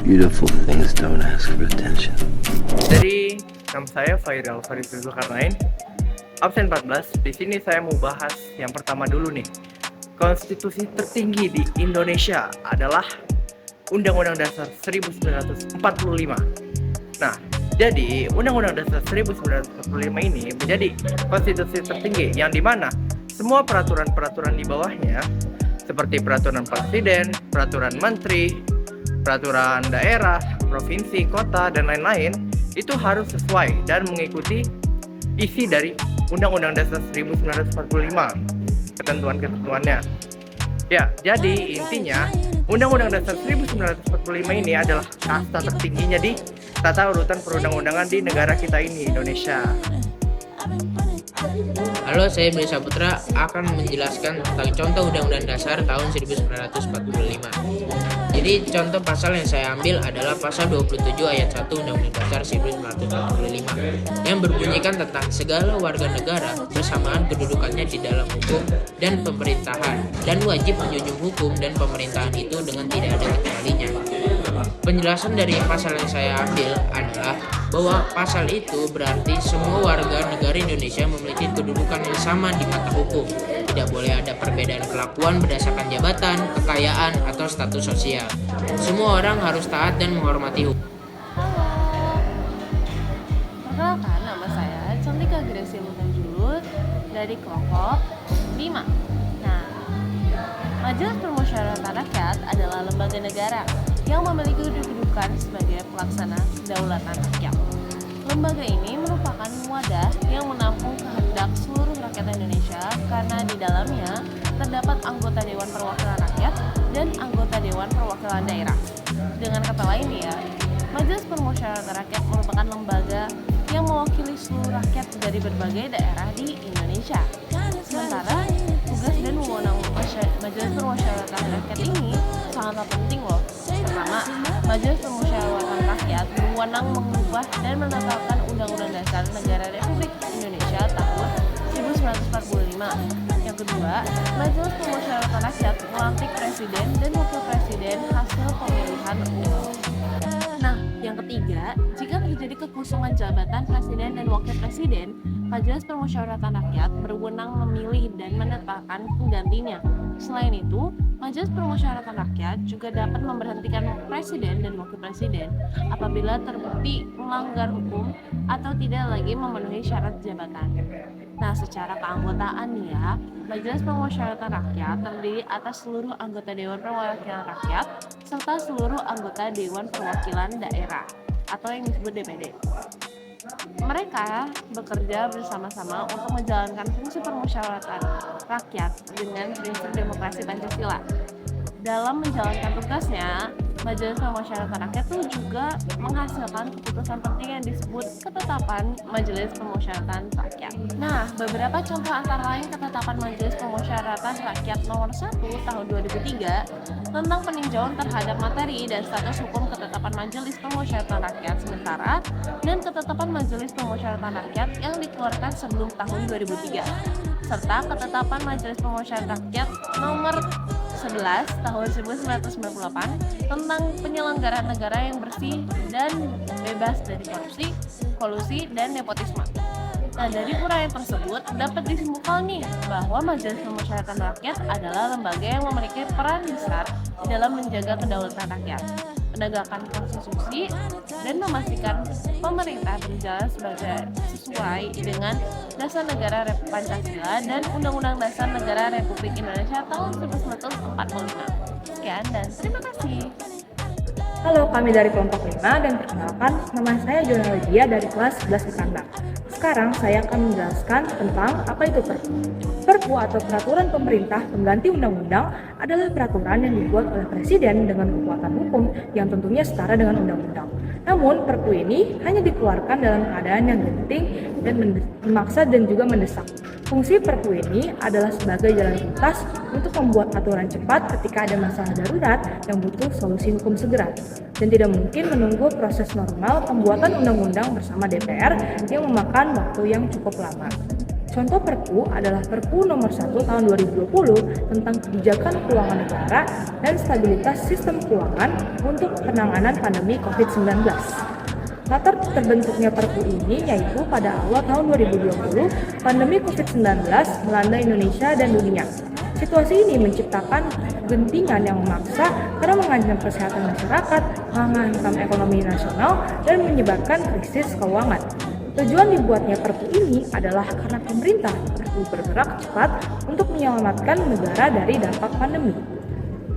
Beautiful things don't ask for attention. Jadi, nama saya Fairal Farid Zulkarnain, absen 14. Di sini saya mau bahas yang pertama dulu nih. Konstitusi tertinggi di Indonesia adalah Undang-Undang Dasar 1945. Nah, jadi Undang-Undang Dasar 1945 ini menjadi konstitusi tertinggi yang dimana semua peraturan-peraturan di bawahnya seperti peraturan presiden, peraturan menteri, peraturan daerah, provinsi, kota, dan lain-lain itu harus sesuai dan mengikuti isi dari Undang-Undang Dasar 1945, ketentuan-ketentuannya. Ya, jadi intinya Undang-Undang Dasar 1945 ini adalah kasta tertingginya di tata urutan perundang-undangan di negara kita ini, Indonesia. Halo, saya Beli Saputra akan menjelaskan tentang contoh Undang-Undang Dasar tahun 1945. Jadi contoh pasal yang saya ambil adalah pasal 27 ayat 1 Undang-Undang Dasar 1945 yang berbunyikan tentang segala warga negara bersamaan kedudukannya di dalam hukum dan pemerintahan dan wajib menjunjung hukum dan pemerintahan itu dengan tidak ada kecualinya. Penjelasan dari pasal yang saya ambil adalah bahwa pasal itu berarti semua warga negara Indonesia memiliki kedudukan yang sama di mata hukum. Tidak boleh ada perbedaan kelakuan berdasarkan jabatan, kekayaan, atau status sosial. Semua orang harus taat dan menghormati hukum. Perkenalkan, nama saya Cantika Gracia Mutanjulu dari kelompok 5. Nah, Majelis Permusyawaratan Rakyat adalah lembaga negara yang memiliki kedudukan sebagai pelaksana kedaulatan rakyat. Lembaga ini merupakan wadah yang menampung kehendak seluruh rakyat Indonesia karena di dalamnya terdapat anggota Dewan Perwakilan Rakyat dan anggota Dewan Perwakilan Daerah. Dengan kata lain ya, Majelis Permusyawaratan Rakyat merupakan lembaga yang mewakili seluruh rakyat dari berbagai daerah di Indonesia. Sementara tugas dan wewenang Majelis Permusyawaratan Rakyat ini sangatlah penting loh. Pertama, Majelis Permusyawaratan Rakyat berwenang mengubah dan menetapkan Undang-Undang Dasar Negara Republik Indonesia tahun 1945. Yang kedua, Majelis Permusyawaratan Rakyat melantik presiden dan wakil presiden hasil pemilihan umum. Nah, yang ketiga, jika terjadi kekosongan jabatan presiden dan wakil presiden, Majelis Permusyawaratan Rakyat berwenang memilih dan menetapkan penggantinya. Selain itu, Majelis Permusyawaratan Rakyat juga dapat memberhentikan presiden dan wakil presiden apabila terbukti melanggar hukum atau tidak lagi memenuhi syarat jabatan. Nah, secara keanggotaan ya, Majelis Permusyawaratan Rakyat terdiri atas seluruh anggota Dewan Perwakilan Rakyat serta seluruh anggota Dewan Perwakilan Daerah atau yang disebut DPD. Mereka bekerja bersama-sama untuk menjalankan fungsi permusyawaratan rakyat dengan prinsip demokrasi Pancasila. Dalam menjalankan tugasnya, Majelis Permusyawaratan Rakyat itu juga menghasilkan keputusan penting yang disebut Ketetapan Majelis Permusyawaratan Rakyat. Nah, beberapa contoh antara lain Ketetapan Majelis Permusyawaratan Rakyat nomor 1 tahun 2003 tentang peninjauan terhadap materi dan status hukum Ketetapan Majelis Permusyawaratan Rakyat sementara dan Ketetapan Majelis Permusyawaratan Rakyat yang dikeluarkan sebelum tahun 2003 serta Ketetapan Majelis Permusyawaratan Rakyat nomor 11 tahun 1998 tentang penyelenggaraan negara yang bersih dan bebas dari korupsi, kolusi, dan nepotisme. Nah, dari uraian tersebut dapat disimpulkan nih bahwa Majelis Permusyawaratan Rakyat adalah lembaga yang memiliki peran besar di dalam menjaga kedaulatan rakyat, menegakkan konstitusi, dan memastikan pemerintah berjalan sesuai dengan Dasar Negara Republik Pancasila dan Undang-Undang Dasar Negara Republik Indonesia tahun 1945. Sekian dan terima kasih. Halo, kami dari kelompok 5 dan perkenalkan, nama saya Jona Lydia dari kelas 11 Berkanda. Sekarang saya akan menjelaskan tentang apa itu Perpu. Perpu atau Peraturan Pemerintah Pengganti Undang-Undang adalah peraturan yang dibuat oleh Presiden dengan kekuatan hukum yang tentunya setara dengan Undang-Undang. Namun, Perpu ini hanya dikeluarkan dalam keadaan yang genting dan memaksa dan juga mendesak. Fungsi Perpu ini adalah sebagai jalan pintas untuk membuat aturan cepat ketika ada masalah darurat yang butuh solusi hukum segera, dan tidak mungkin menunggu proses normal pembuatan undang-undang bersama DPR yang memakan waktu yang cukup lama. Contoh Perpu adalah Perpu nomor 1 tahun 2020 tentang kebijakan keuangan negara dan stabilitas sistem keuangan untuk penanganan pandemi COVID-19. Latar terbentuknya Perpu ini yaitu pada awal tahun 2020, pandemi COVID-19 melanda Indonesia dan dunia. Situasi ini menciptakan kegentingan yang memaksa karena mengancam kesehatan masyarakat, menghantam ekonomi nasional, dan menyebabkan krisis keuangan. Tujuan dibuatnya Perpu ini adalah karena pemerintah perlu bergerak cepat untuk menyelamatkan negara dari dampak pandemi.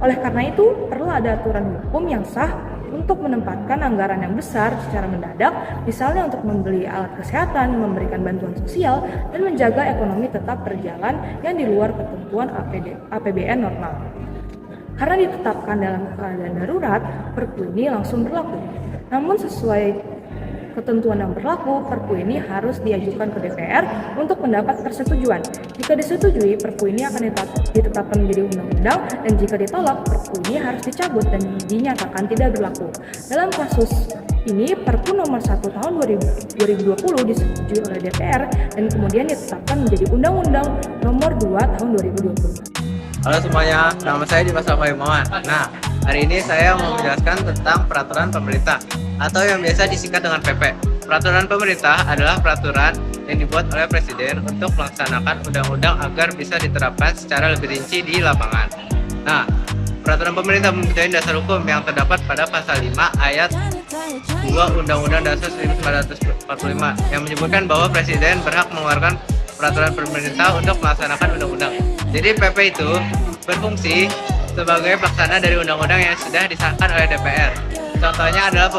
Oleh karena itu, perlu ada aturan hukum yang sah untuk menempatkan anggaran yang besar secara mendadak, misalnya untuk membeli alat kesehatan, memberikan bantuan sosial, dan menjaga ekonomi tetap berjalan yang di luar ketentuan APBN normal. Karena ditetapkan dalam keadaan darurat, Perpu ini langsung berlaku. Namun sesuai ketentuan yang berlaku, Perpu ini harus diajukan ke DPR untuk mendapat persetujuan. Jika disetujui, Perpu ini akan ditetapkan menjadi undang-undang, dan jika ditolak, Perpu ini harus dicabut dan dinyatakan tidak berlaku. Dalam kasus ini, Perpu nomor 1 tahun 2020 disetujui oleh DPR dan kemudian ditetapkan menjadi Undang-Undang nomor 2 tahun 2020. Halo semuanya, nama saya Dimas Alfaimawan. Nah, hari ini saya mau menjelaskan tentang peraturan pemerintah atau yang biasa disingkat dengan PP. Peraturan pemerintah adalah peraturan yang dibuat oleh Presiden untuk melaksanakan undang-undang agar bisa diterapkan secara lebih rinci di lapangan. Nah, peraturan pemerintah mempunyai dasar hukum yang terdapat pada pasal 5 ayat 2 Undang-Undang Dasar 1945 yang menyebutkan bahwa Presiden berhak mengeluarkan peraturan pemerintah untuk melaksanakan undang-undang. Jadi PP itu berfungsi sebagai pelaksana dari undang-undang yang sudah disahkan oleh DPR. Contohnya adalah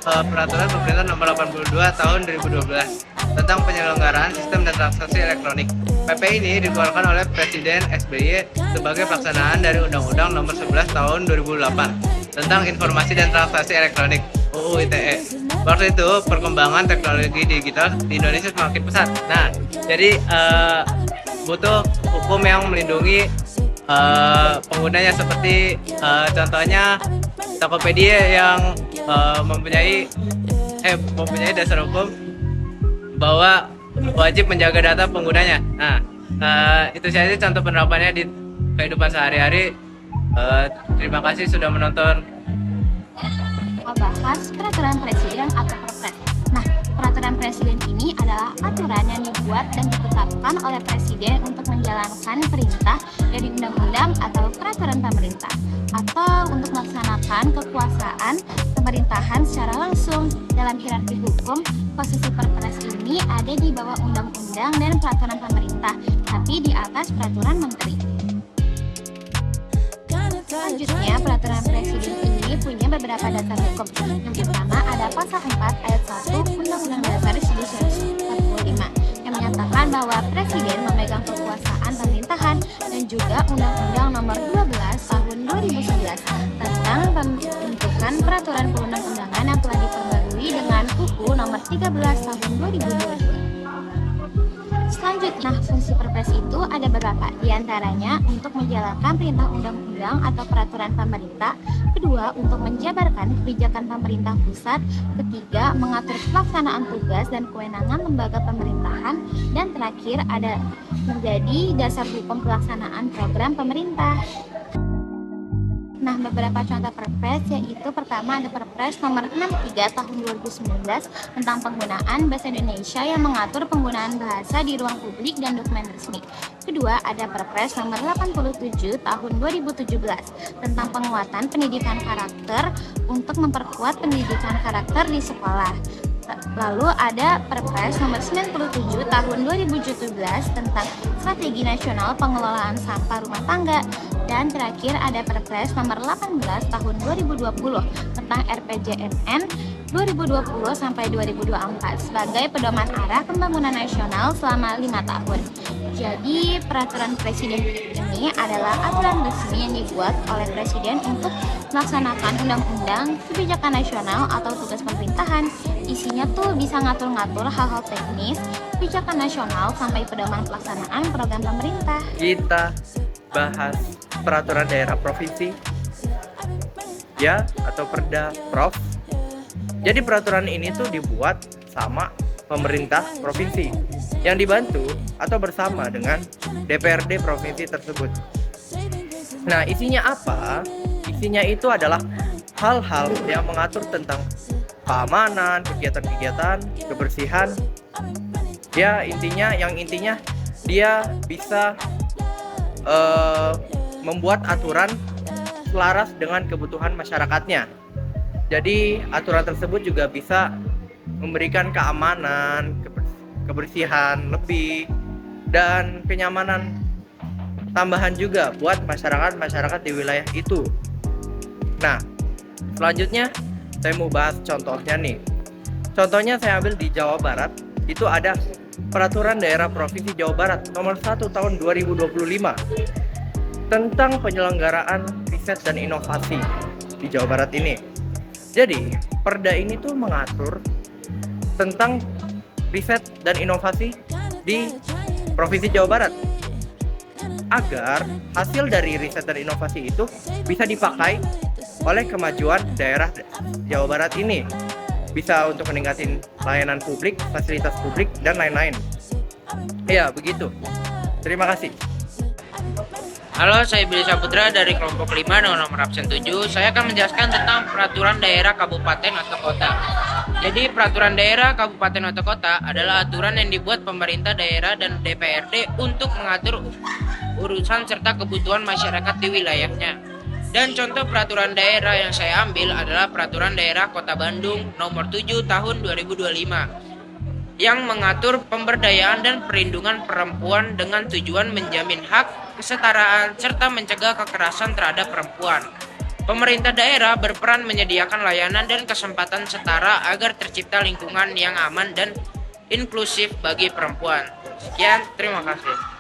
peraturan pemerintah nomor 82 tahun 2012 tentang penyelenggaraan sistem dan transaksi elektronik. PP ini dikeluarkan oleh Presiden SBY sebagai pelaksanaan dari Undang-Undang nomor 11 tahun 2008 tentang informasi dan transaksi elektronik (UU ITE). Waktu itu perkembangan teknologi digital di Indonesia semakin pesat. Nah, jadi butuh hukum yang melindungi penggunanya seperti contohnya Tokopedia yang mempunyai dasar hukum bahwa wajib menjaga data penggunanya. Nah, itu saja contoh penerapannya di kehidupan sehari-hari. Terima kasih sudah menonton. Membahas peraturan presiden atau perpres. Nah, peraturan presiden ini adalah aturan yang dibuat dan ditetapkan oleh presiden untuk menjalankan perintah dari undang-undang atau peraturan pemerintah, atau untuk melaksanakan kekuasaan pemerintahan secara langsung. Dalam hierarki hukum, posisi perpres ini ada di bawah undang-undang dan peraturan pemerintah, tapi di atas peraturan menteri. Selanjutnya, peraturan presiden ini punya beberapa dasar hukum. Yang pertama ada pasal 4 ayat 1 Undang-Undang Dasar 1945 yang menyatakan bahwa presiden memegang kekuasaan pemerintahan, dan juga Undang-Undang nomor 12 tahun 2011 tentang pembentukan peraturan perundang-undangan yang telah diperbarui dengan UU nomor 13 tahun 2022. Selanjutnya, fungsi perpres itu ada beberapa, diantaranya untuk menjalankan perintah undang-undang atau peraturan pemerintah, kedua untuk menjabarkan kebijakan pemerintah pusat, ketiga mengatur pelaksanaan tugas dan kewenangan lembaga pemerintahan, dan terakhir ada menjadi dasar hukum pelaksanaan program pemerintah. Nah, beberapa contoh perpres yaitu pertama ada Perpres nomor 63 tahun 2019 tentang penggunaan bahasa Indonesia yang mengatur penggunaan bahasa di ruang publik dan dokumen resmi. Kedua, ada Perpres nomor 87 tahun 2017 tentang penguatan pendidikan karakter untuk memperkuat pendidikan karakter di sekolah. Lalu ada Perpres nomor 97 tahun 2017 tentang Strategi Nasional Pengelolaan Sampah Rumah Tangga. Dan terakhir ada Perpres nomor 18 tahun 2020 tentang RPJMN 2020 sampai 2024 sebagai pedoman arah pembangunan nasional selama 5 tahun. Jadi peraturan presiden ini adalah aturan resmi yang dibuat oleh presiden untuk melaksanakan undang-undang, kebijakan nasional atau tugas pemerintahan. Isinya tuh bisa ngatur-ngatur hal-hal teknis, kebijakan nasional sampai pedoman pelaksanaan program pemerintah. Kita bahas peraturan daerah provinsi ya, atau Perda Prov. Jadi peraturan ini tuh dibuat sama pemerintah provinsi. yang dibantu atau bersama dengan DPRD provinsi tersebut. Nah, isinya apa? Isinya itu adalah hal-hal yang mengatur tentang keamanan, kegiatan-kegiatan, kebersihan. Ya, intinya dia bisa membuat aturan selaras dengan kebutuhan masyarakatnya. Jadi, aturan tersebut juga bisa memberikan keamanan, kebersihan lebih, dan kenyamanan tambahan juga buat masyarakat di wilayah itu. Nah, selanjutnya saya mau bahas contohnya nih. Contohnya saya ambil di Jawa Barat. Itu ada Peraturan Daerah Provinsi Jawa Barat Nomor 1 Tahun 2025 tentang penyelenggaraan riset dan inovasi di Jawa Barat ini. Jadi, Perda ini tuh mengatur tentang riset dan inovasi di Provinsi Jawa Barat, agar hasil dari riset dan inovasi itu bisa dipakai oleh kemajuan daerah Jawa Barat ini. Bisa untuk meningkatin layanan publik, fasilitas publik, dan lain-lain. Ya, begitu. Terima kasih. Halo, saya Billy Saputra dari kelompok 5 dengan nomor absen 7. Saya akan menjelaskan tentang peraturan daerah kabupaten atau kota. Jadi, peraturan daerah kabupaten atau kota adalah aturan yang dibuat pemerintah daerah dan DPRD untuk mengatur urusan serta kebutuhan masyarakat di wilayahnya. Dan contoh peraturan daerah yang saya ambil adalah Peraturan Daerah Kota Bandung Nomor 7 Tahun 2025 yang mengatur pemberdayaan dan perlindungan perempuan dengan tujuan menjamin hak, kesetaraan, serta mencegah kekerasan terhadap perempuan. Pemerintah daerah berperan menyediakan layanan dan kesempatan setara agar tercipta lingkungan yang aman dan inklusif bagi perempuan. Sekian, terima kasih.